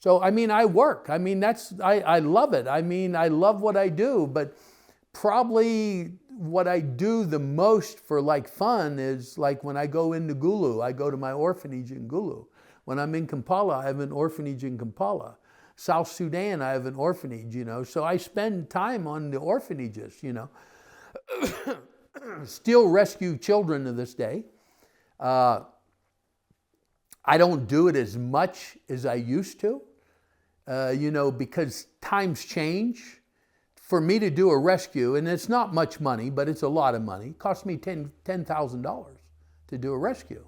So, I mean, I work. I mean, I love it. I mean, I love what I do, but probably what I do the most for like fun is like when I go into Gulu, I go to my orphanage in Gulu. When I'm in Kampala, I have an orphanage in Kampala. South Sudan, I have an orphanage, you know. So I spend time on the orphanages, you know. Still rescue children to this day. I don't do it as much as I used to, you know, because times change. For me to do a rescue, and it's not much money, but it's a lot of money, it cost me $10,000 to do a rescue.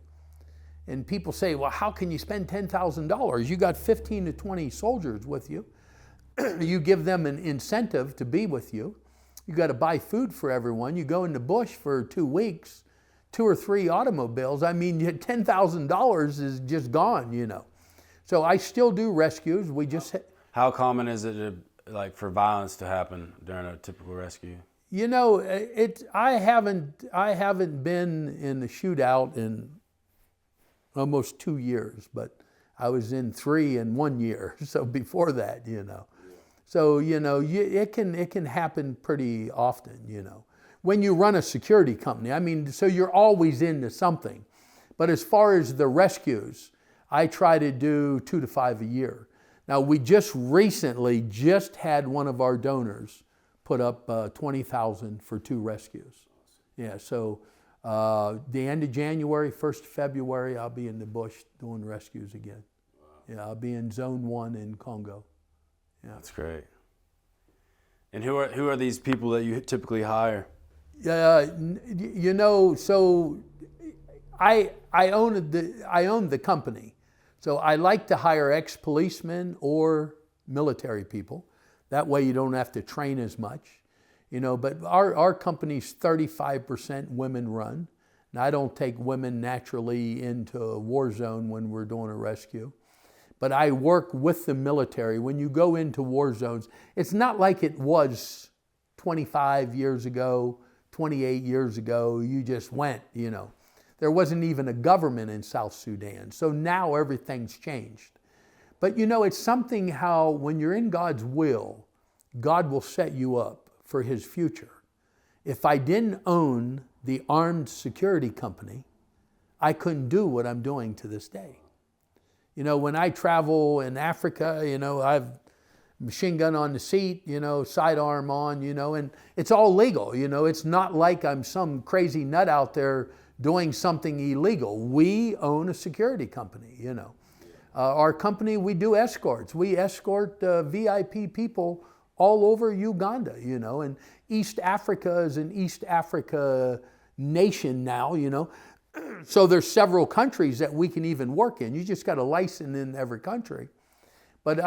And people say, well, how can you spend $10,000? You got 15 to 20 soldiers with you. You give them an incentive to be with you. You got to buy food for everyone. You go in the bush for 2 weeks, 2 or 3 automobiles. I mean, $10,000 is just gone, you know. So I still do rescues. We just... How common is it like for violence to happen during a typical rescue? You know, I haven't been in a shootout in almost 2 years, but I was in 3 in 1 year. So before that, you know. So, you know, it can happen pretty often, you know. When you run a security company, I mean, so you're always into something. But as far as the rescues, I try to do 2 to 5 a year. Now, we just recently had one of our donors put up $20,000 for 2 rescues. Yeah, so the end of January, 1st of February, I'll be in the bush doing rescues again. Wow. Yeah, I'll be in Zone 1 in Congo. Yeah. That's great. And who are these people that you typically hire? You know, so I own the company. So I like to hire ex-policemen or military people. That way you don't have to train as much. You know, but our company's 35% women run. Now, I don't take women naturally into a war zone when we're doing a rescue. But I work with the military. When you go into war zones, it's not like it was 25 years ago, 28 years ago. You just went, you know. There wasn't even a government in South Sudan. So now everything's changed. But you know, it's something how when you're in God's will, God will set you up for His future. If I didn't own the armed security company, I couldn't do what I'm doing to this day. You know, when I travel in Africa, you know, I've machine gun on the seat, you know, sidearm on, you know, and it's all legal. You know, it's not like I'm some crazy nut out there doing something illegal. We own a security company, you know. Our company, we do escorts. We escort VIP people all over Uganda, you know, and East Africa is an East Africa nation now, you know. So there's several countries that we can even work in. You just got a license in every country. But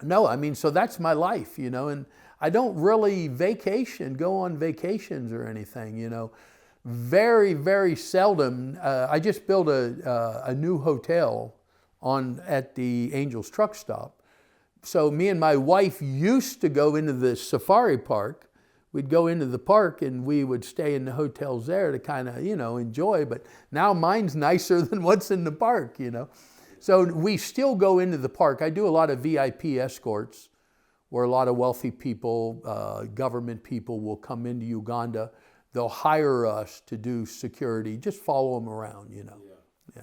no, I mean, so that's my life, you know, and I don't really go on vacations or anything, you know. Very, very seldom. I just built a new hotel at the Angels truck stop. So me and my wife used to go into the safari park. We'd go into the park and we would stay in the hotels there to kind of, you know, enjoy. But now mine's nicer than what's in the park, you know. So we still go into the park. I do a lot of VIP escorts where a lot of wealthy people, government people will come into Uganda. They'll hire us to do security, just follow them around, you know. Yeah.